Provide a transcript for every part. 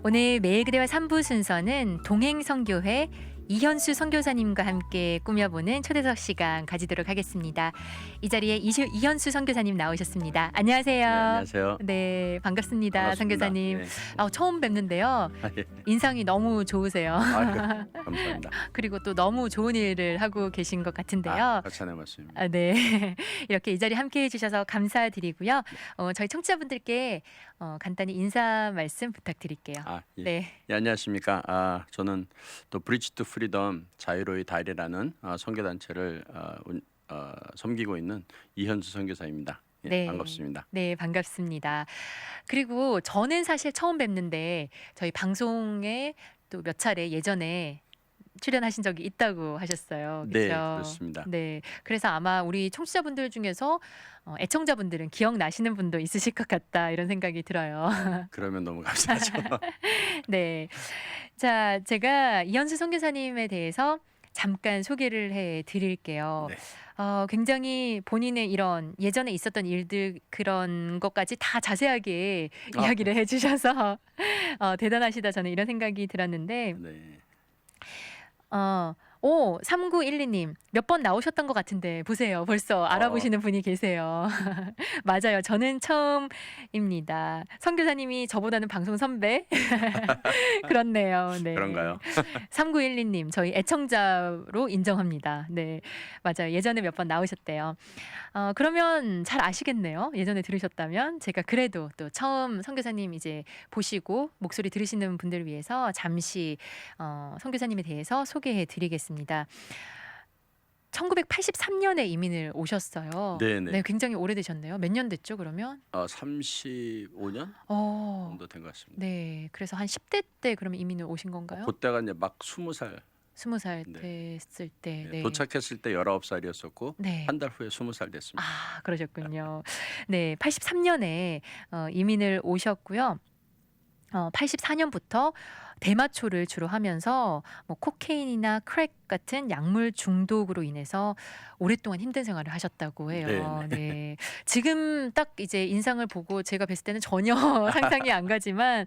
오늘 매일 그대와 3부 순서는 동행선교회 이현수 선교사님과 함께 꾸며보는 초대석 시간 가지도록 하겠습니다. 이 자리에 이현수 선교사님 나오셨습니다. 안녕하세요. 네, 안녕하세요. 네, 반갑습니다. 반갑습니다. 선교사님. 예. 처음 뵙는데요. 아, 예. 인상이 너무 좋으세요. 아유, 감사합니다. 그리고 또 너무 좋은 일을 하고 계신 것 같은데요. 하찮은 말씀입니다. 아, 네. 이렇게 이 자리에 함께해 주셔서 감사드리고요. 저희 청취자분들께 간단히 인사 말씀 부탁드릴게요. 예. 네. 예, 안녕하십니까. 저는 또 브리지 투 프리덤 자유로의 달이라는 선교단체를 섬기고 있는 이현수 선교사입니다. 예, 네. 반갑습니다. 네, 반갑습니다. 그리고 저는 사실 처음 뵙는데 저희 방송에 또 몇 차례 예전에 출연하신 적이 있다고 하셨어요. 네, 그렇죠? 그렇습니다. 네. 그래서 아마 우리 청취자분들 중에서 애청자분들은 기억나시는 분도 있으실 것 같다 이런 생각이 들어요. 그러면 너무 감사하죠. 네. 자, 제가 이현수 선교사님에 대해서 잠깐 소개를 해 드릴게요. 네. 굉장히 본인의 이런 예전에 있었던 일들 그런 것까지 다 자세하게 이야기를 해 주셔서 대단하시다 저는 이런 생각이 들었는데 네. 3912님 몇 번 나오셨던 것 같은데 보세요. 벌써 알아보시는 분이 계세요. 맞아요. 저는 처음입니다. 선교사님이 저보다는 방송 선배? 그렇네요. 네. 그런가요? 3912님 저희 애청자로 인정합니다. 네, 맞아요. 예전에 몇 번 나오셨대요. 그러면 잘 아시겠네요. 예전에 들으셨다면 제가 그래도 또 처음 선교사님 이제 보시고 목소리 들으시는 분들을 위해서 잠시 선교사님에 대해서 소개해 드리겠습니다. 1983년에 이민을 오셨어요. 네네. 네, 굉장히 오래되셨네요. 몇 년 됐죠, 그러면? 35년 정도 된 것 같습니다. 네, 그래서 한 10대 때 그러면 이민을 오신 건가요? 그때가 이제 막 20살 20살 네. 됐을 때. 네. 도착했을 때 19살이었었고 네. 한 달 후에 20살 됐습니다. 그러셨군요. 네, 83년에 이민을 오셨고요. 84년부터 대마초를 주로 하면서 뭐 코케인이나 크랙 같은 약물 중독으로 인해서 오랫동안 힘든 생활을 하셨다고 해요. 네. 지금 딱 이제 인상을 보고 제가 뵀을 때는 전혀 상상이 안 가지만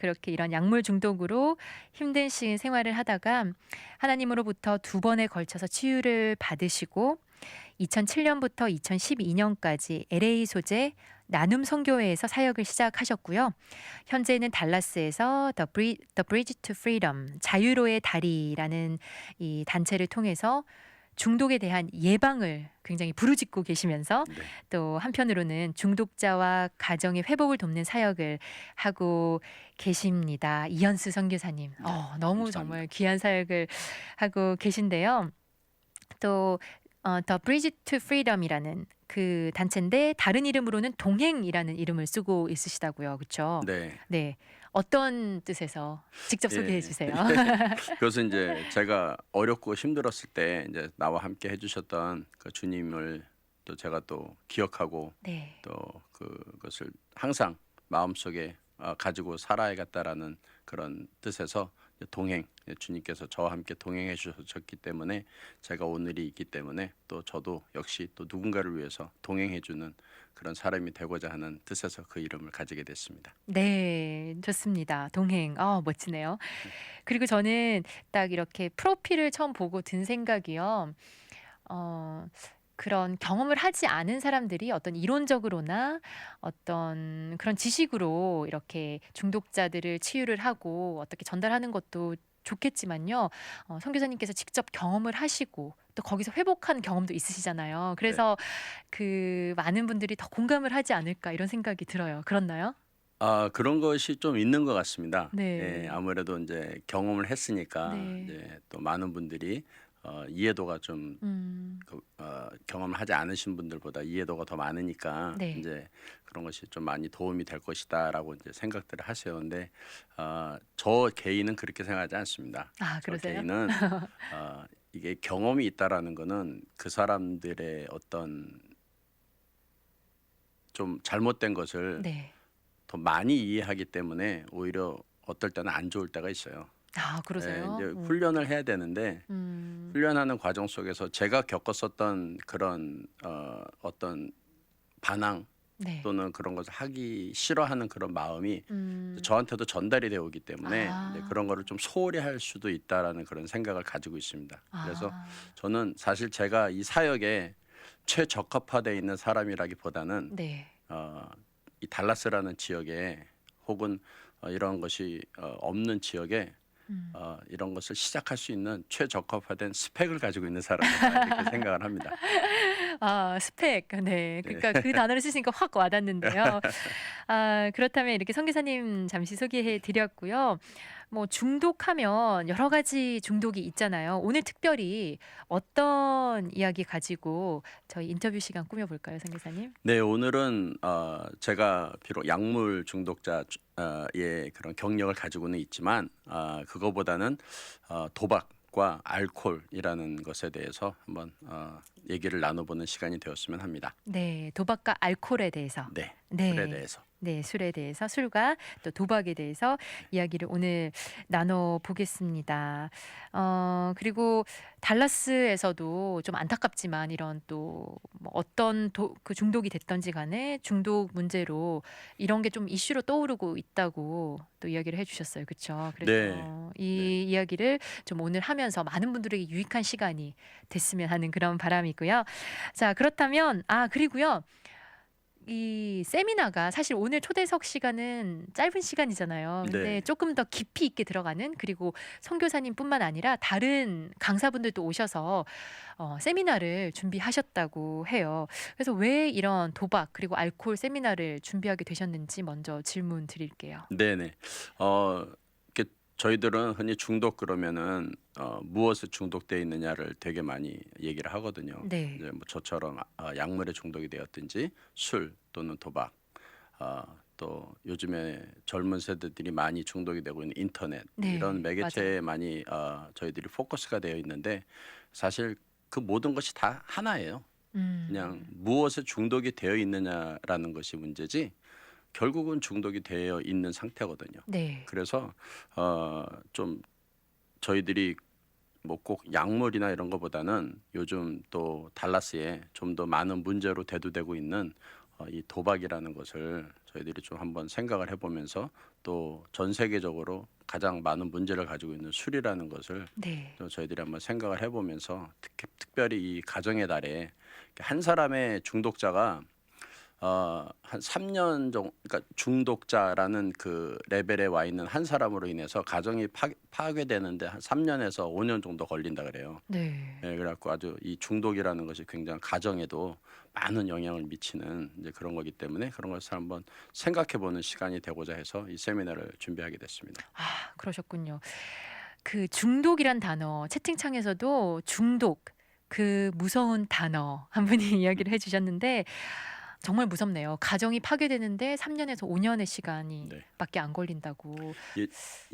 그렇게 이런 약물 중독으로 힘드신 생활을 하다가 하나님으로부터 2번에 걸쳐서 치유를 받으시고 2007년부터 2012년까지 LA 소재 나눔 선교회에서 사역을 시작하셨고요. 현재는 달라스에서 The Bridge to Freedom 자유로의 다리라는 이 단체를 통해서 중독에 대한 예방을 굉장히 부르짖고 계시면서 네. 또 한편으로는 중독자와 가정의 회복을 돕는 사역을 하고 계십니다. 이현수 선교사님, 너무 감사합니다. 정말 귀한 사역을 하고 계신데요. 또 The Bridge to Freedom이라는 그 단체인데 다른 이름으로는 동행이라는 이름을 쓰고 있으시다고요, 그렇죠? 네. 네, 어떤 뜻에서 직접 소개해 주세요. 그래서 이제 제가 어렵고 힘들었을 때 이제 나와 함께 해주셨던 그 주님을 또 제가 또 기억하고 네, 또 그것을 항상 마음속에 가지고 살아야겠다라는 그런 뜻에서 동행, 주님께서 저와 함께 동행해 주셨기 때문에 제가 오늘이 있기 때문에 또 저도 역시 또 누군가를 위해서 동행해 주는 그런 사람이 되고자 하는 뜻에서 그 이름을 가지게 됐습니다. 네, 좋습니다. 동행, 멋지네요. 그리고 저는 딱 이렇게 프로필을 처음 보고 든 생각이요. 그런 경험을 하지 않은 사람들이 어떤 이론적으로나 어떤 그런 지식으로 이렇게 중독자들을 치유를 하고 어떻게 전달하는 것도 좋겠지만요. 선교사님께서 직접 경험을 하시고 또 거기서 회복한 경험도 있으시잖아요. 그래서 그 많은 분들이 더 공감을 하지 않을까 이런 생각이 들어요. 그렇나요? 그런 것이 좀 있는 것 같습니다. 네. 예, 아무래도 이제 경험을 했으니까 네. 이제 또 많은 분들이 이해도가 좀 경험을 하지 않으신 분들보다 이해도가 더 많으니까 네. 이제 그런 것이 좀 많이 도움이 될 것이다라고 이제 생각들을 하세요. 근데 저 개인은 그렇게 생각하지 않습니다. 저 그러세요? 개인은 이게 경험이 있다라는 거는 그 사람들의 어떤 좀 잘못된 것을 네. 더 많이 이해하기 때문에 오히려 어떨 때는 안 좋을 때가 있어요. 그러세요? 이제 훈련을 해야 되는데 훈련하는 과정 속에서 제가 겪었었던 그런 어떤 반항 네. 또는 그런 것을 하기 싫어하는 그런 마음이 음. 저한테도 전달이 되어 오기 때문에 아. 그런 거를 좀 소홀히 할 수도 있다라는 그런 생각을 가지고 있습니다. 그래서 아. 저는 사실 제가 이 사역에 최적합화되어 있는 사람이라기보다는 네. 이 달라스라는 지역에 혹은 이런 것이 없는 지역에 음. 이런 것을 시작할 수 있는 최적합화된 스펙을 가지고 있는 사람이다 이렇게 생각을 합니다. 아 스펙. 네. 네. 그러니까 그 단어를 쓰시니까 확 와닿는데요. 아 그렇다면 이렇게 선교사님 잠시 소개해 드렸고요. 뭐 중독하면 여러 가지 중독이 있잖아요. 오늘 특별히 어떤 이야기 가지고 저희 인터뷰 시간 꾸며 볼까요, 선교사님? 네, 오늘은 제가 비록 약물 중독자의 그런 경력을 가지고는 있지만 그거보다는 도박과 알코올이라는 것에 대해서 한번 얘기를 나눠보는 시간이 되었으면 합니다. 네. 도박과 알코올에 대해서. 네, 술에 네. 대해서. 네. 술에 대해서 술과 또 도박에 대해서 이야기를 오늘 나눠 보겠습니다. 그리고 달라스에서도 좀 안타깝지만 이런 또뭐 어떤 그 중독이 됐든지 간에 중독 문제로 이런 게 좀 이슈로 떠오르고 있다고 또 이야기를 해 주셨어요. 그쵸? 네, 그래서 네, 이 이야기를 좀 오늘 하면서 많은 분들에게 유익한 시간이 됐으면 하는 그런 바람이고요. 자 그렇다면 그리고요. 이 세미나가 사실 오늘 초대석 시간은 짧은 시간이잖아요. 근데 네, 조금 더 깊이 있게 들어가는 그리고 선교사님뿐만 아니라 다른 강사분들도 오셔서 세미나를 준비하셨다고 해요. 그래서 왜 이런 도박 그리고 알코올 세미나를 준비하게 되셨는지 먼저 질문 드릴게요. 네, 네. 이렇게 저희들은 흔히 중독 그러면은 무엇에 중독되어 있느냐를 되게 많이 얘기를 하거든요. 네. 이제 뭐 저처럼 약물에 중독이 되었든지 술 또는 도박, 또 요즘에 젊은 세대들이 많이 중독이 되고 있는 인터넷 이런 네. 맞아요. 매개체에 많이 저희들이 포커스가 되어 있는데 사실 그 모든 것이 다 하나예요. 그냥 음. 무엇에 중독이 되어 있느냐라는 것이 문제지 결국은 중독이 되어 있는 상태거든요. 네. 그래서 좀 저희들이 뭐 꼭 약물이나 이런 거보다는 요즘 또 달라스에 좀 더 많은 문제로 대두되고 있는 이 도박이라는 것을 저희들이 좀 한번 생각을 해보면서 또 전 세계적으로 가장 많은 문제를 가지고 있는 술이라는 것을 네. 또 저희들이 한번 생각을 해보면서 특별히 이 가정의 달에 한 사람의 중독자가 한 3년 정도 그러니까 중독자라는 그 레벨에 와 있는 한 사람으로 인해서 가정이 파괴되는데 한 3년에서 5년 정도 걸린다 그래요. 네. 예, 그래갖고 아주 이 중독이라는 것이 굉장히 가정에도 많은 영향을 미치는 이제 그런 거기 때문에 그런 것을 한번 생각해보는 시간이 되고자 해서 이 세미나를 준비하게 됐습니다. 그러셨군요. 그 중독이란 단어 채팅창에서도 중독 그 무서운 단어 한 분이 이야기를 해 주셨는데 정말 무섭네요. 가정이 파괴되는데 3 년에서 5 년의 시간이 네. 밖에 안 걸린다고. 예,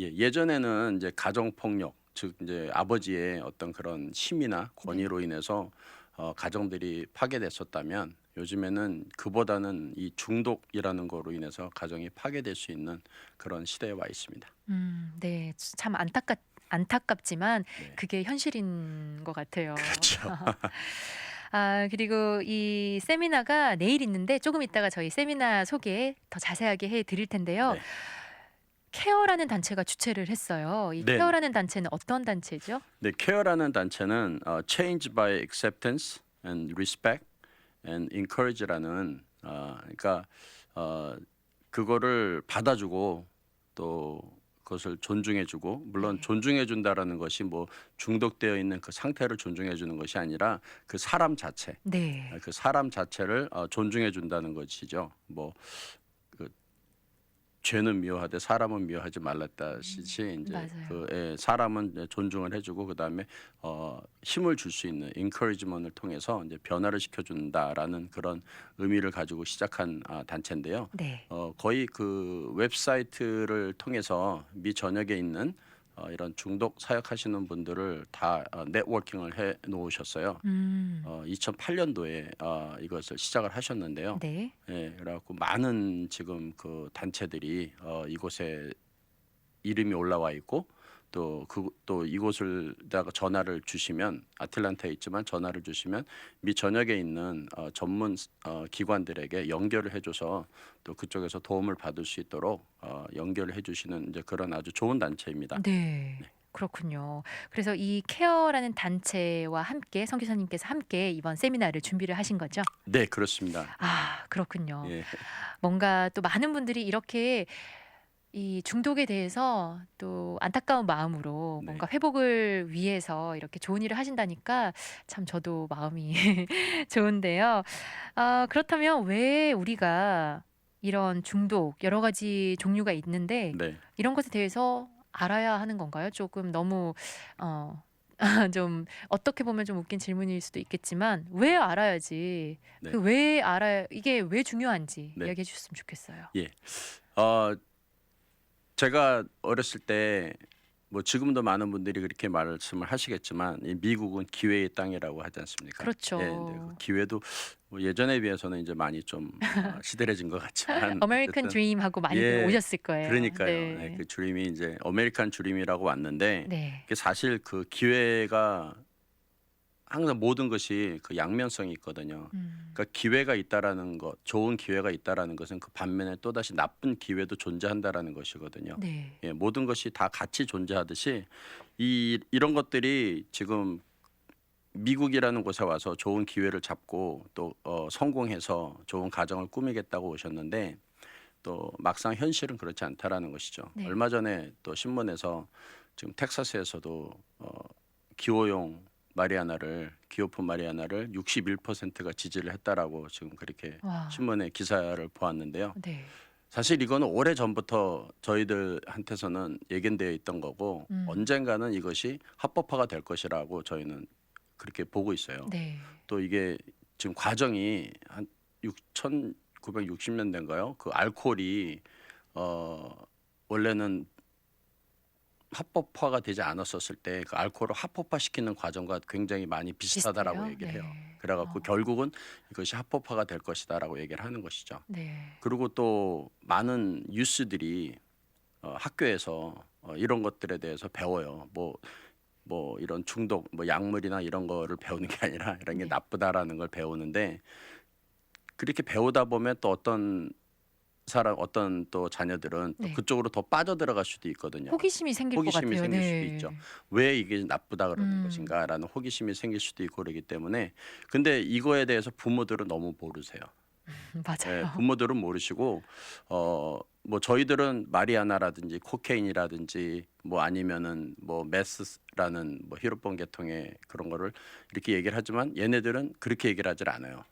예전에는 이제 가정 폭력, 즉 이제 아버지의 어떤 그런 힘이나 네. 권위로 인해서 가정들이 파괴됐었다면 요즘에는 그보다는 이 중독이라는 거로 인해서 가정이 파괴될 수 있는 그런 시대에 와 있습니다. 네. 참 안타깝지만 네, 그게 현실인 것 같아요. 그렇죠. 그리고 이 세미나가 내일 있는데 조금 있다가 저희 세미나 소개 더 자세하게 해 드릴 텐데요. 네, 케어라는 단체가 주최를 했어요. 이 네, 네. 케어라는 단체는 어떤 단체죠? 네, 케어라는 단체는 Change by Acceptance and Respect and Encourage라는 그러니까 그거를 받아주고 또 그것을 존중해주고 물론 네. 존중해준다라는 것이 뭐 중독되어 있는 그 상태를 존중해주는 것이 아니라 그 사람 자체, 네. 그 사람 자체를 존중해준다는 것이죠. 뭐 그 죄는 미워하되 사람은 미워하지 말랐다시치 이제 맞아요. 그 사람은 이제 존중을 해주고 그 다음에 힘을 줄 수 있는 encouragement을 통해서 이제 변화를 시켜준다라는 그런 의미를 가지고 시작한 단체인데요. 네. 거의 그 웹사이트를 통해서 미 전역에 있는 이런 중독 사역하시는 분들을 다 네트워킹을 해 놓으셨어요. 음. 2008년도에 이것을 시작을 하셨는데요. 네. 예, 그래갖고 많은 지금 그 단체들이 이곳에 이름이 올라와 있고 또 이곳을다가 전화를 주시면 아틀란타에 있지만 전화를 주시면 미 전역에 있는 전문 기관들에게 연결을 해줘서 또 그쪽에서 도움을 받을 수 있도록 연결을 해주시는 이제 그런 아주 좋은 단체입니다. 네. 네. 그렇군요. 그래서 이 케어라는 단체와 함께 선교사님께서 함께 이번 세미나를 준비를 하신 거죠? 네, 그렇습니다. 아, 그렇군요. 예, 뭔가 또 많은 분들이 이렇게 이 중독에 대해서 또 안타까운 마음으로 네, 뭔가 회복을 위해서 이렇게 좋은 일을 하신다니까 참 저도 마음이 좋은데요. 그렇다면 왜 우리가 이런 중독 여러 가지 종류가 있는데 네, 이런 것에 대해서 알아야 하는 건가요? 조금 너무 어, 좀 어떻게 보면 좀 웃긴 질문일 수도 있겠지만 왜 알아야지 네, 그 왜 알아야 이게 왜 중요한지 네. 이야기해 주셨으면 좋겠어요. 예. 어, 제가 어렸을 때 뭐 지금도 많은 분들이 그렇게 말씀을 하시겠지만 이 미국은 기회의 땅이라고 하지 않습니까? 그렇죠. 예, 근데 그 기회도 뭐 예전에 비해서는 이제 많이 좀 시들해진 것 같지만 아메리칸 어쨌든 드림 하고 많이들 예, 오셨을 거예요. 그러니까요. 예, 네. 그 주림이 이제 아메리칸 주림이라고 왔는데 네. 그게 사실 그 기회가 항상 모든 것이 그 양면성이 있거든요. 그러니까 기회가 있다라는 것, 좋은 기회가 있다라는 것은 그 반면에 또다시 나쁜 기회도 존재한다라는 것이거든요. 네. 예, 모든 것이 다 같이 존재하듯이 이런 것들이 지금 미국이라는 곳에 와서 좋은 기회를 잡고 또 성공해서 좋은 가정을 꾸미겠다고 오셨는데 또 막상 현실은 그렇지 않다라는 것이죠. 네. 얼마 전에 또 신문에서 지금 텍사스에서도 기호용 기호품 마리아나를 61%가 지지를 했다라고 지금 그렇게 와. 신문에 기사를 보았는데요. 네. 사실 이거는 오래 전부터 저희들한테서는 예견되어 있던 거고 언젠가는 이것이 합법화가 될 것이라고 저희는 그렇게 보고 있어요. 네. 또 이게 지금 과정이 한 1960년대인가요? 그 알코올이 원래는 합법화가 되지 않았었을 때 그 알코올을 합법화시키는 과정과 굉장히 많이 비슷하다라고 비슷해요? 얘기를 해요. 네. 그래갖고 결국은 이것이 합법화가 될 것이다라고 얘기를 하는 것이죠. 네. 그리고 또 많은 뉴스들이 학교에서 이런 것들에 대해서 배워요. 뭐 이런 중독, 뭐 약물이나 이런 거를 배우는 게 아니라 이런 게 네. 나쁘다라는 걸 배우는데 그렇게 배우다 보면 또 어떤 또 자녀들은 또 네. 그쪽으로 더 빠져들어갈 수도 있거든요. 호기심이 생길 것 호기심이 같아요. 생길 수도 네. 있죠. 왜 이게 나쁘다 그러는 음. 것인가라는 호기심이 생길 수도 있고 그러기 때문에 근데 이거에 대해서 부모들은 너무 모르세요. 예, 맞아요. 부모들은 모르시고 뭐 저희들은 마리아나라든지 코케인이라든지 뭐 아니면은 뭐 메스라는 뭐 히로폰 계통의 그런 거를 이렇게 얘기를 하지만 얘네들은 그렇게 얘기를 하질 않아요.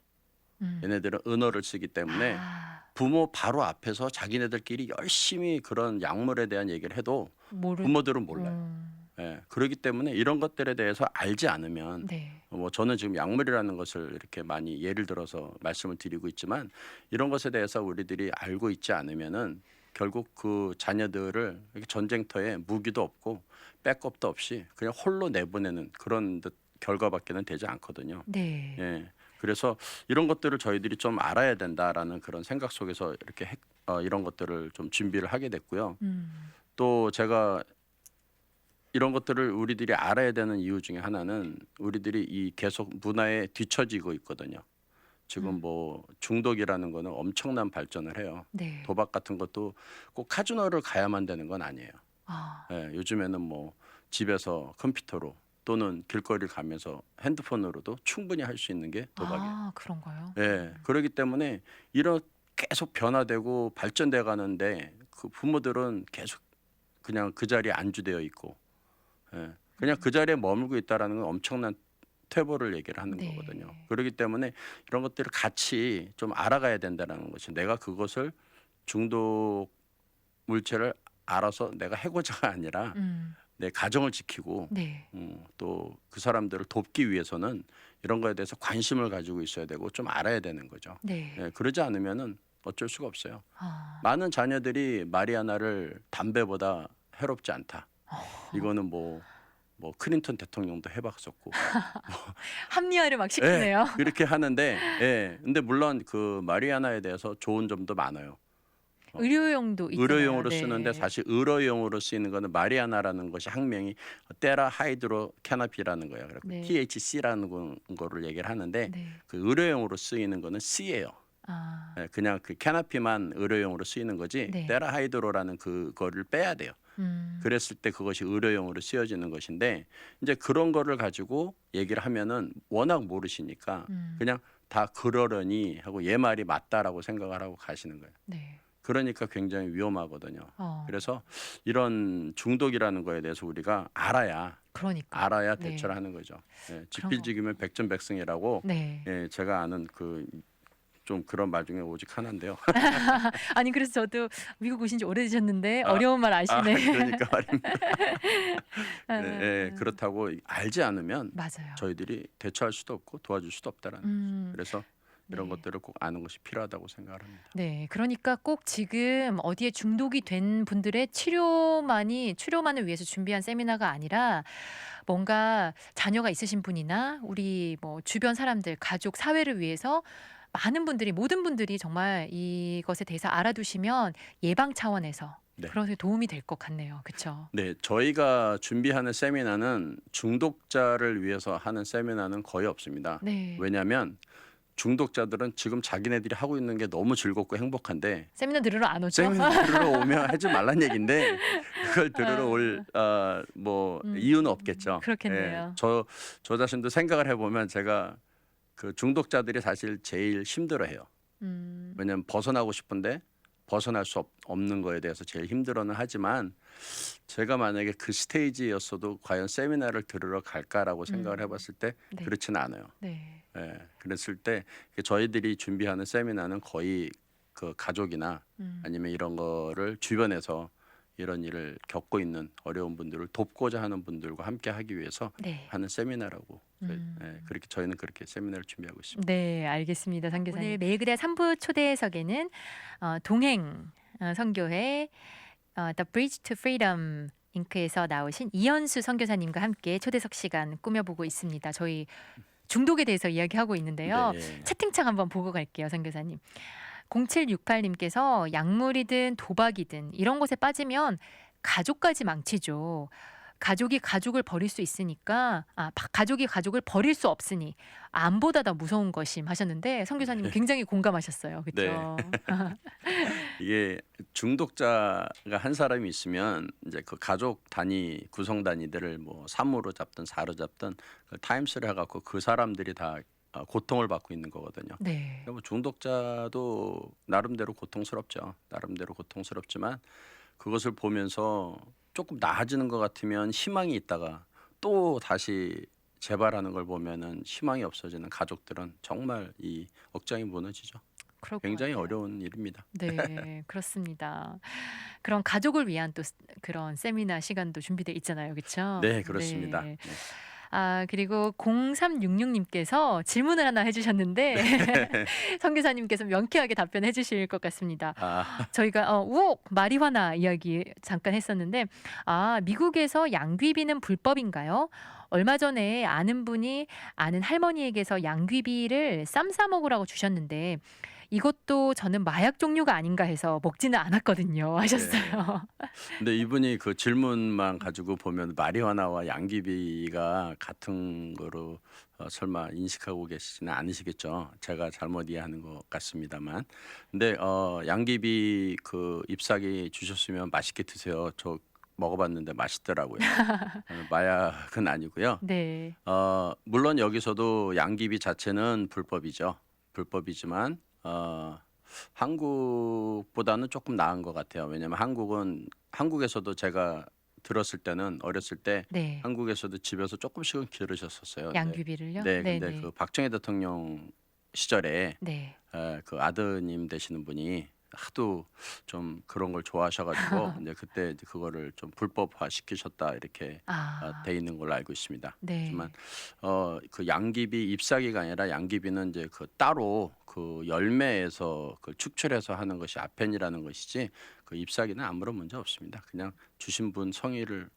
얘네들은 은어를 쓰기 때문에 아, 부모 바로 앞에서 자기네들끼리 열심히 그런 약물에 대한 얘기를 해도 모르. 부모들은 몰라요. 예, 그렇기 때문에 이런 것들에 대해서 알지 않으면 네. 뭐 저는 지금 약물이라는 것을 이렇게 많이 예를 들어서 말씀을 드리고 있지만 이런 것에 대해서 우리들이 알고 있지 않으면은 결국 그 자녀들을 이렇게 전쟁터에 무기도 없고 백업도 없이 그냥 홀로 내보내는 그런 결과밖에는 되지 않거든요. 네. 예. 그래서 이런 것들을 저희들이 좀 알아야 된다라는 그런 생각 속에서 이렇게 이런 것들을 좀 준비를 하게 됐고요. 또 제가 이런 것들을 우리들이 알아야 되는 이유 중에 하나는 우리들이 이 계속 문화에 뒤처지고 있거든요. 지금 뭐 중독이라는 거는 엄청난 발전을 해요. 네. 도박 같은 것도 꼭 카지노를 가야만 되는 건 아니에요. 아, 예, 요즘에는 뭐 집에서 컴퓨터로 또는 길거리를 가면서 핸드폰으로도 충분히 할 수 있는 게 도박이에요. 아, 그런가요? 예, 그렇기 때문에 이런 계속 변화되고 발전돼 가는데 그 부모들은 계속 그냥 그 자리에 안주되어 있고 예, 그냥 그 자리에 머물고 있다라는 건 엄청난 퇴보를 얘기를 하는 네. 거거든요. 그렇기 때문에 이런 것들을 같이 좀 알아가야 된다는 것이 내가 그것을 중독 물체를 알아서 내가 해고자가 아니라 내 가정을 지키고 네. 또 그 사람들을 돕기 위해서는 이런 거에 대해서 관심을 가지고 있어야 되고 좀 알아야 되는 거죠. 네. 예, 그러지 않으면은 어쩔 수가 없어요. 아, 많은 자녀들이 마리아나를 담배보다 해롭지 않다. 이거는 뭐 클린턴 대통령도 해봤었고 합리화를 막 예, 시키네요. 그렇게 하는데 예, 근데 물론 그 마리아나에 대해서 좋은 점도 많아요. 의료용도 있잖아요. 의료용으로 네. 쓰는데 사실 의료용으로 쓰이는 거는 마리아나라는 것이 학명이 테라 하이드로 캐나피라는 거예요. 그래서 네. THC라는 거를 얘기를 하는데 네. 그 의료용으로 쓰이는 거는 C예요. 아. 예, 그냥 그 캐나피만 의료용으로 쓰이는 거지 네. 테라 하이드로라는 그거를 빼야 돼요. 그랬을 때 그것이 의료용으로 쓰여지는 것인데 이제 그런 거를 가지고 얘기를 하면은 워낙 모르시니까 그냥 다 그러려니 하고 얘 말이 맞다라고 생각을 하고 가시는 거예요. 네. 그러니까 굉장히 위험하거든요. 어. 그래서 이런 중독이라는 거에 대해서 우리가 알아야 그러니까. 네. 대처를 하는 거죠. 예, 그런 거. 지필지기면 백전백승이라고 네. 예, 제가 아는 그 좀 그런 말 중에 오직 하나인데요. 아니 그래서 저도 미국 오신 지 오래되셨는데 아, 어려운 말 아시네. 그러니까 말입니다. 아, 네, 그렇다고 알지 않으면 맞아요. 저희들이 대처할 수도 없고 도와줄 수도 없다라는 거죠. 음. 그래서 이런 네. 것들을 꼭 아는 것이 필요하다고 생각을 합니다. 네. 그러니까 꼭 지금 어디에 중독이 된 분들의 치료만을 위해서 준비한 세미나가 아니라 뭔가 자녀가 있으신 분이나 우리 뭐 주변 사람들, 가족, 사회를 위해서 모든 분들이 정말 이것에 대해서 알아두시면 예방 차원에서 네. 그런 데 도움이 될 것 같네요. 그렇죠? 네, 저희가 준비하는 세미나는 중독자를 위해서 하는 세미나는 거의 없습니다. 네. 왜냐하면 중독자들은 지금 자기네들이 하고 있는 게 너무 즐겁고 행복한데 세미나 들으러 안 오죠? 세미나 들으러 오면 하지 말란 얘기인데 그걸 들으러 올 뭐 이유는 없겠죠. 그렇겠네요. 예, 저 자신도 생각을 해보면 제가 그 중독자들이 사실 제일 힘들어해요. 왜냐하면 벗어나고 싶은데 벗어날 수 없는 거에 대해서 제일 힘들어는 하지만 제가 만약에 그 스테이지였어도 과연 세미나를 들으러 갈까라고 생각을 해봤을 때 네. 그렇지는 않아요. 네. 예, 그랬을 때 저희들이 준비하는 세미나는 거의 그 가족이나 아니면 이런 거를 주변에서 이런 일을 겪고 있는 어려운 분들을 돕고자 하는 분들과 함께 하기 위해서 네. 하는 세미나라고 그렇게 저희는 그렇게 세미나를 준비하고 있습니다. 네, 알겠습니다. 선교사님. 오늘 매일글의 3부 초대석에는 동행 선교회 The Bridge to Freedom 잉크에서 나오신 이현수 선교사님과 함께 초대석 시간 꾸며보고 있습니다. 저희 중독에 대해서 이야기하고 있는데요. 네. 채팅창 한번 보고 갈게요, 선교사님. 0768님께서 약물이든 도박이든 이런 것에 빠지면 가족까지 망치죠. 가족이 가족을 버릴 수 있으니까 가족이 가족을 버릴 수 없으니 암보다 더 무서운 것임 하셨는데 선교사님 굉장히 공감하셨어요. 그렇죠? 이게 중독자가 한 사람이 있으면 이제 그 가족 단위 구성 단위들을 뭐 3으로 잡든 4로 잡든 그 타임스를 해갖고 그 사람들이 다 고통을 받고 있는 거거든요. 네. 그러면 중독자도 나름대로 고통스럽죠. 나름대로 고통스럽지만 그것을 보면서 조금 나아지는 것 같으면 희망이 있다가 또 다시 재발하는 걸 보면은 희망이 없어지는 가족들은 정말 이 억장이 무너지죠. 그럴 것 굉장히 같아요. 어려운 일입니다. 네, 그렇습니다. 그런 가족을 위한 또 그런 세미나 시간도 준비돼 있잖아요. 그렇죠? 네, 그렇습니다. 네. 네. 그리고 0366님께서 질문을 하나 해주셨는데 선교사님께서 명쾌하게 답변해 주실 것 같습니다. 저희가 우옥 마리화나 이야기 잠깐 했었는데 미국에서 양귀비는 불법인가요? 얼마 전에 아는 분이 아는 할머니에게서 양귀비를 쌈 싸 먹으라고 주셨는데 이것도 저는 마약 종류가 아닌가 해서 먹지는 않았거든요 하셨어요. 근데 이분이 그 질문만 가지고 보면 마리화나와 양귀비가 같은 거로 설마 인식하고 계시지는 않으시겠죠. 제가 잘못 이해하는 것 같습니다만. 근데 양귀비 그 잎사귀 주셨으면 맛있게 드세요. 저 먹어봤는데 맛있더라고요. 마약은 아니고요. 네. 물론 여기서도 양귀비 자체는 불법이죠. 불법이지만 한국보다는 조금 나은 것 같아요. 왜냐하면 한국에서도 제가 들었을 때는 어렸을 때 네. 한국에서도 집에서 조금씩은 기르셨었어요. 양귀비를요? 네, 근데 네네. 그 박정희 대통령 시절에 네. 그 아드님 되시는 분이 하도 좀 그런 걸 좋아하셔가지고 이제 그때 이제 그거를 좀 불법화 시키셨다 이렇게 돼 있는 걸로 알고 있습니다. 네. 하지만 그 양귀비 잎사귀가 아니라 양귀비는 이제 그 따로 그 열매에서 그 축출해서 하는 것이 아펜이라는 것이지 그 잎사귀는 아무런 문제 없습니다. 그냥 주신 분 성의를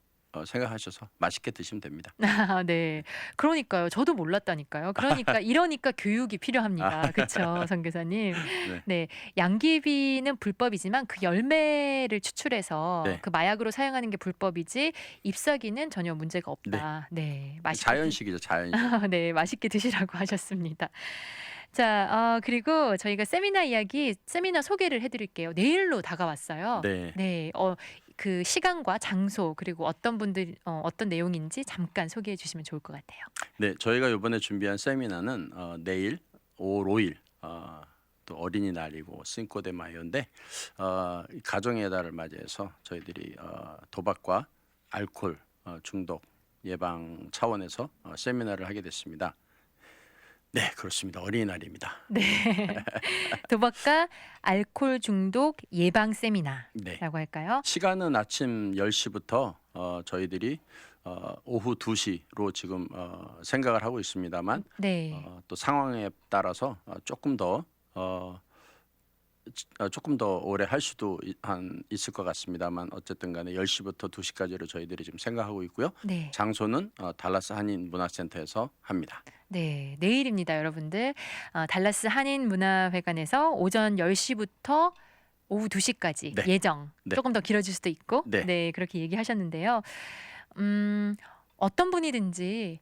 생각하셔서 맛있게 드시면 됩니다. 아 네. 그러니까요. 저도 몰랐다니까요. 그러니까 이러니까 교육이 필요합니다. 그쵸, 선교사님? 네. 네. 양귀비는 불법이지만 그 열매를 추출해서 네. 그 마약으로 사용하는 게 불법이지 ip사귀는 전혀 문제가 네. 없다. 네. 맛있게 자연식이죠, 자연식. 네. 맛있게 드시라고 하셨습니다. 자 그리고 저희가 세미나 소개를 해 드릴게요. 내일로 다가왔어요. 네. 네. 그 시간과 장소 그리고 어떤 내용인지 잠깐 소개해 주시면 좋을 것 같아요. 네, 저희가 이번에 준비한 세미나는 내일 5월 5일 또 어린이날이고 cinco de mayo인데 이 가정의 달을 맞이해서 저희들이 도박과 알코올 중독 예방 차원에서 세미나를 하게 됐습니다. 네, 그렇습니다. 어린이날입니다. 네. 도박과 알코올 중독 예방 네. 세미나라고 할까요? 시간은 아침 10시부터 저희들이 오후 2시로 지금 생각을 하고 있습니다만 네. 또 상황에 따라서 조금 더 오래 할 수도 있을 것 같습니다만 어쨌든 간에 10시부터 2시까지로 저희들이 지금 생각하고 있고요. 네. 장소는 달라스 한인 문화센터에서 합니다. 네. 내일입니다, 여러분들. 달라스 한인문화회관에서 오전 10시부터 오후 2시까지 네. 예정. 네. 조금 더 길어질 수도 있고. 네. 네. 그렇게 얘기하셨는데요. 어떤 분이든지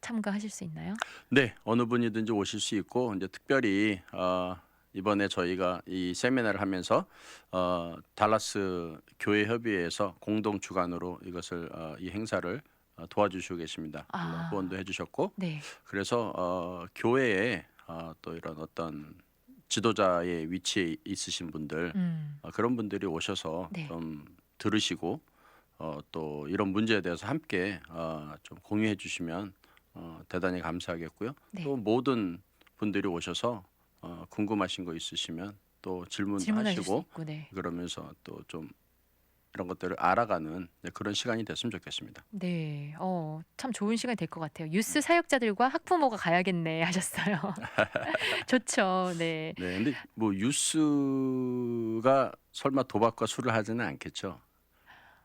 참가하실 수 있나요? 네, 어느 분이든지 오실 수 있고 이제 특별히 이번에 저희가 이 세미나를 하면서 달라스 교회 협의회에서 공동 주관으로 이것을 이 행사를 도와주시고 계십니다. 물론 후원도 해주셨고 네. 그래서 교회에 또 이런 어떤 지도자의 위치에 있으신 분들 그런 분들이 오셔서 네. 좀 들으시고 또 이런 문제에 대해서 함께 좀 공유해 주시면 대단히 감사하겠고요. 네. 또 모든 분들이 오셔서 궁금하신 거 있으시면 또 질문하실 수 질문하시고 있고. 네. 그러면서 또 좀 이런 것들을 알아가는 그런 시간이 됐으면 좋겠습니다. 네. 참 좋은 시간이 될 것 같아요. 유스 사역자들과 학부모가 가야겠네 하셨어요. 좋죠. 네. 네, 근데 뭐 유스가 설마 도박과 술을 하지는 않겠죠.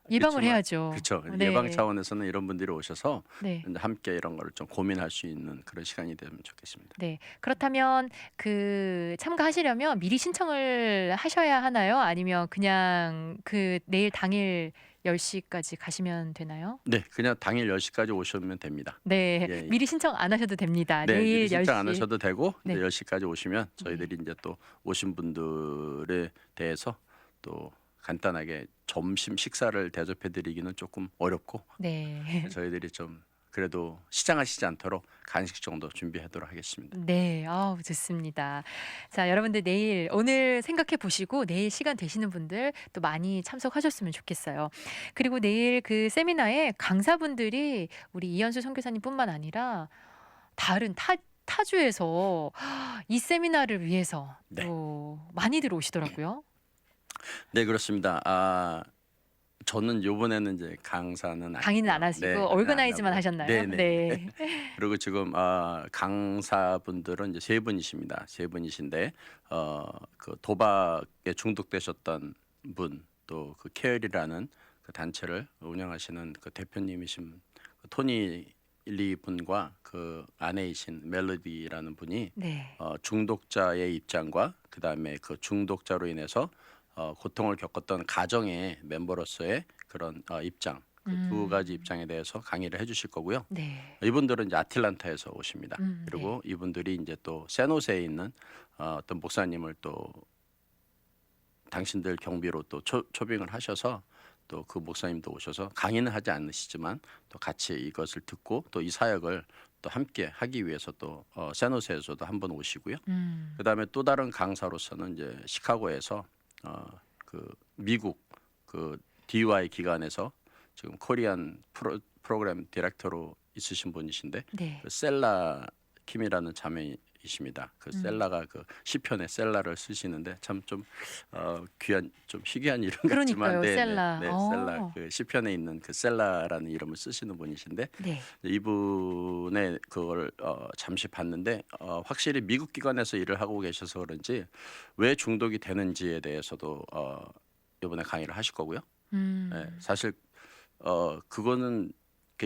예방을 그렇지만 해야죠. 그렇죠. 네. 예방 차원에서는 이런 분들이 오셔서 네. 이제 함께 이런 거를 좀 고민할 수 있는 그런 시간이 되면 좋겠습니다. 네. 그렇다면 그 참가하시려면 미리 신청을 하셔야 하나요? 아니면 그냥 그 내일 당일 10시까지 가시면 되나요? 네, 그냥 당일 10시까지 오시면 됩니다. 네. 예, 예. 미리 신청 안 하셔도 됩니다. 네, 내일 미리 신청 안 10시. 하셔도 되고 네. 이제 10시까지 오시면 저희들이 이제 또 오신 분들에 대해서 또 간단하게 점심 식사를 대접해 드리기는 조금 어렵고 네. 저희들이 좀 그래도 시장하시지 않도록 간식 정도 준비하도록 하겠습니다. 네. 좋습니다. 자, 여러분들 오늘 생각해 보시고 내일 시간 되시는 분들 또 많이 참석하셨으면 좋겠어요. 그리고 내일 그 세미나에 강사분들이 우리 이현수 선교사님뿐만 아니라 다른 타주에서 이 세미나를 위해서 네. 또 많이들 오시더라고요. 네, 그렇습니다. 저는 요번에는 이제 강사는 강의는 안 아니고요. 하시고 네, 얼거나이즈만 안 하고. 하셨나요? 네네. 네. 그리고 지금 강사분들은 이제 세 분이십니다. 세 분이신데 그 도박에 중독되셨던 분, 또 그 케어리라는 그 단체를 운영하시는 그 대표님이신 그 토니 리 분과 그 아내이신 멜로디라는 분이 네. 중독자의 입장과 그다음에 그 중독자로 인해서 고통을 겪었던 가정의 멤버로서의 그런 입장 그 두 가지 입장에 대해서 강의를 해주실 거고요. 네. 이분들은 이제 아틀란타에서 오십니다. 네. 그리고 이분들이 이제 또 세노세에 있는 어떤 목사님을 또 당신들 경비로 또 초빙을 하셔서 또 그 목사님도 오셔서 강의는 하지 않으시지만 또 같이 이것을 듣고 또 이 사역을 또 함께 하기 위해서 또 세노세에서도 한번 오시고요. 그다음에 또 다른 강사로서는 이제 시카고에서 그 미국 그 DUI 기관에서 지금 코리안 프로그램 디렉터로 있으신 분이신데 네. 그 셀라 킴이라는 자매이십니다. 그 셀라가 그 시편의 셀라를 쓰시는데 참 좀 귀한 좀 희귀한 이름 그러니까요, 같지만 셀라. 네, 셀라 그 시편에 있는 그 셀라라는 이름을 쓰시는 분이신데 네. 이분의 그걸 잠시 봤는데 확실히 미국 기관에서 일을 하고 계셔서 그런지 왜 중독이 되는지에 대해서도 이번에 강의를 하실 거고요. 네, 사실 그거는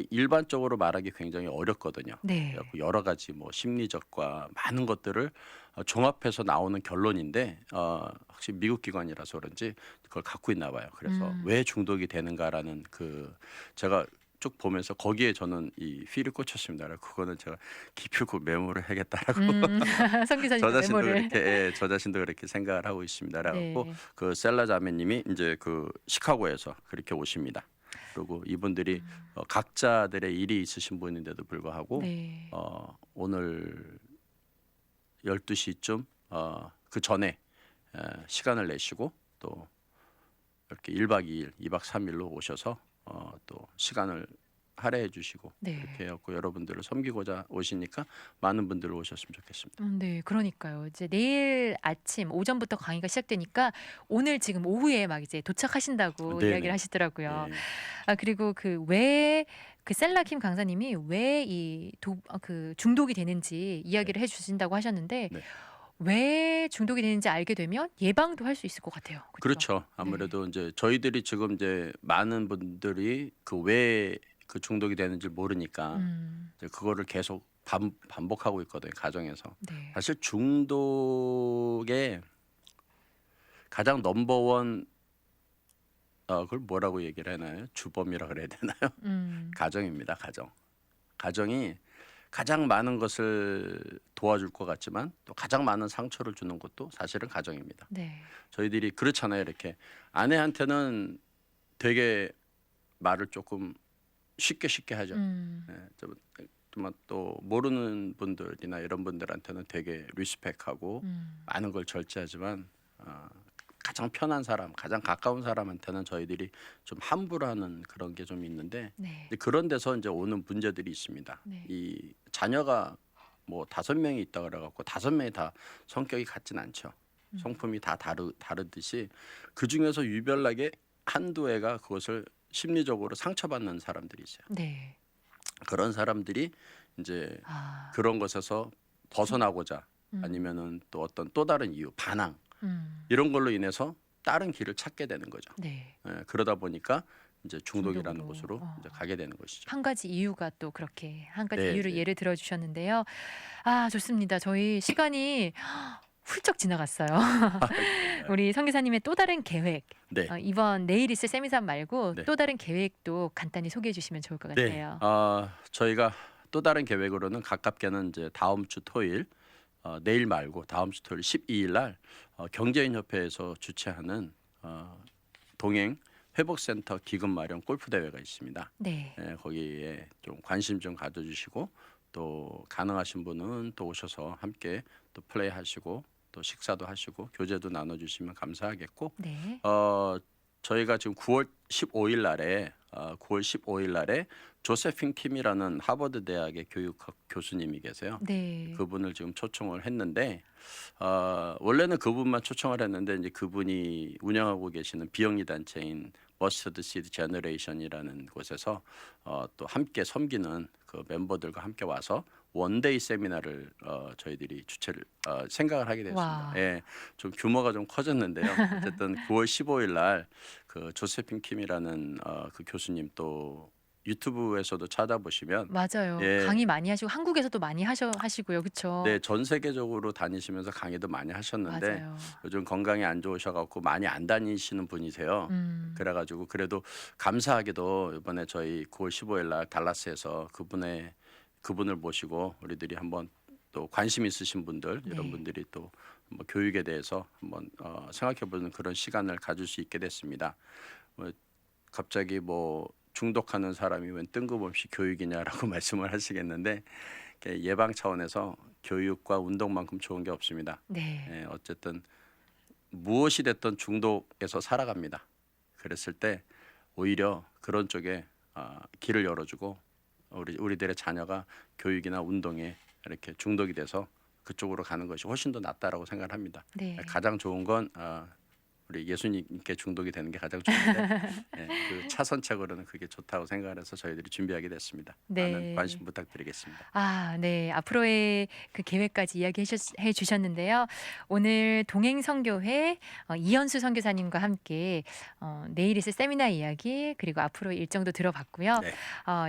일반적으로 말하기 굉장히 어렵거든요. 네. 그래갖고 여러 가지 뭐 심리적과 많은 것들을 종합해서 나오는 결론인데 확실히 미국 기관이라서 그런지 그걸 갖고 있나 봐요. 그래서 왜 중독이 되는가라는 제가 쭉 보면서 거기에 저는 이 휠이 꽂혔습니다. 그래서 그거는 제가 기필코 메모를 해야겠다라고 성 기사님도 메모를. 저 자신도 그렇게 생각을 하고 있습니다. 그래갖고 네. 그 셀라 자매님이 이제 그 시카고에서 그렇게 오십니다. 그리고 이분들이 각자들의 일이 있으신 분인데도 불구하고 네. 오늘 12시쯤 그 전에 시간을 내시고 또 이렇게 1박 2일, 2박 3일로 오셔서 또 시간을 할애해 주시고 네. 이렇게 해갖고 여러분들을 섬기고자 오시니까 많은 분들 오셨으면 좋겠습니다. 네, 그러니까요. 이제 내일 아침 오전부터 강의가 시작되니까 오늘 지금 오후에 막 이제 도착하신다고 네네. 이야기를 하시더라고요. 네. 그리고 그 셀라 킴 강사님이 왜 그 중독이 되는지 이야기를 해주신다고 하셨는데 네. 왜 중독이 되는지 알게 되면 예방도 할 수 있을 것 같아요. 그렇죠? 그렇죠. 아무래도 이제 저희들이 지금 이제 많은 분들이 왜 그 중독이 되는지 모르니까 이제 그거를 계속 반복하고 있거든요, 가정에서. 네. 사실 중독의 가장 넘버원 그걸 뭐라고 얘기를 하나요? 주범이라 그래야 되나요? 가정입니다. 가정이 가장 많은 것을 도와줄 것 같지만 또 가장 많은 상처를 주는 것도 사실은 가정입니다. 네. 저희들이 그렇잖아요. 이렇게 아내한테는 되게 말을 조금 쉽게 하죠. 또 모르는 분들이나 이런 분들한테는 되게 리스펙하고 많은 걸 절제하지만 가장 편한 사람, 가장 가까운 사람한테는 저희들이 좀 함부로하는 그런 게 좀 있는데 네. 그런 데서 이제 오는 문제들이 있습니다. 네. 이 자녀가 뭐 5명이 있다 그래갖고 5명이 다 성격이 같진 않죠. 성품이 다 다르듯이 그 중에서 유별나게 한두 애가 그것을 심리적으로 상처받는 사람들이 있어요. 네. 그런 사람들이 이제 아. 그런 것에서 벗어나고자 아니면은 또 어떤 또 다른 이유, 반항 이런 걸로 인해서 다른 길을 찾게 되는 거죠. 네. 그러다 보니까 이제 중독이라는 중독으로. 곳으로 이제 가게 되는 것이죠. 한 가지 이유가 또 그렇게 한 가지 네, 이유를 네. 예를 들어 주셨는데요. 좋습니다. 저희 시간이 훌쩍 지나갔어요. 우리 성 기사님의 또 다른 계획, 네. 이번 내일 있을 세미산 말고 네. 또 다른 계획도 간단히 소개해 주시면 좋을 것 네. 같아요. 저희가 또 다른 계획으로는 가깝게는 이제 다음 주 토요일 내일 말고 다음 주 토요일 12일 날 경제인협회에서 주최하는 동행 회복센터 기금 마련 골프 대회가 있습니다. 네. 거기에 좀 관심 좀 가져주시고 또 가능하신 분은 또 오셔서 함께 또 플레이하시고 또 식사도 하시고 교제도 나눠주시면 감사하겠고 네. 저희가 지금 9월 15일 날에 조세핀 킴이라는 하버드 대학의 교육학 교수님이 계세요. 네. 그분을 지금 초청을 했는데 원래는 그분만 초청을 했는데 이제 그분이 운영하고 계시는 비영리 단체인 머스터드 시드 제너레이션이라는 곳에서 또 함께 섬기는 그 멤버들과 함께 와서 원데이 세미나를 저희들이 주최를 생각을 하게 됐습니다. 와. 예, 좀 규모가 좀 커졌는데요. 어쨌든 9월 15일 날 그 조세핀 킴이라는 그 교수님 또 유튜브에서도 찾아보시면 맞아요. 예. 강의 많이 하시고 한국에서도 많이 하시고요. 그렇죠? 네, 전 세계적으로 다니시면서 강의도 많이 하셨는데 맞아요. 요즘 건강이 안 좋으셔갖고 많이 안 다니시는 분이세요. 그래가지고 그래도 감사하게도 이번에 저희 9월 15일 날 달라스에서 그분을 모시고 우리들이 한번 또 관심 있으신 분들 이런 네. 분들이 또 뭐 교육에 대해서 한번 생각해보는 그런 시간을 가질 수 있게 됐습니다. 갑자기 뭐 중독하는 사람이 웬 뜬금없이 교육이냐라고 말씀을 하시겠는데 예방 차원에서 교육과 운동만큼 좋은 게 없습니다. 네. 어쨌든 무엇이 됐든 중독에서 살아갑니다. 그랬을 때 오히려 그런 쪽에 길을 열어주고 우리들의 자녀가 교육이나 운동에 이렇게 중독이 돼서 그쪽으로 가는 것이 훨씬 더 낫다라고 생각을 합니다. 네. 가장 좋은 건 우리 예수님께 중독이 되는 게 가장 좋은데 예, 그 차선책으로는 그게 좋다고 생각을 해서 저희들이 준비하게 됐습니다. 많은 네. 관심 부탁드리겠습니다. 아, 네. 앞으로의 그 계획까지 이야기해 주셨는데요. 오늘 동행선교회 이현수 선교사님과 함께 내일 있을 세미나 이야기 그리고 앞으로 일정도 들어봤고요. 네.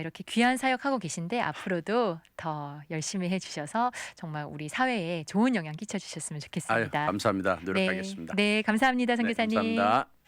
이렇게 귀한 사역하고 계신데 앞으로도 더 열심히 해주셔서 정말 우리 사회에 좋은 영향 끼쳐주셨으면 아유, 좋겠습니다. 감사합니다. 네, 노력하겠습니다. 네, 감사합니다, 네, 선교사님. 감사합니다.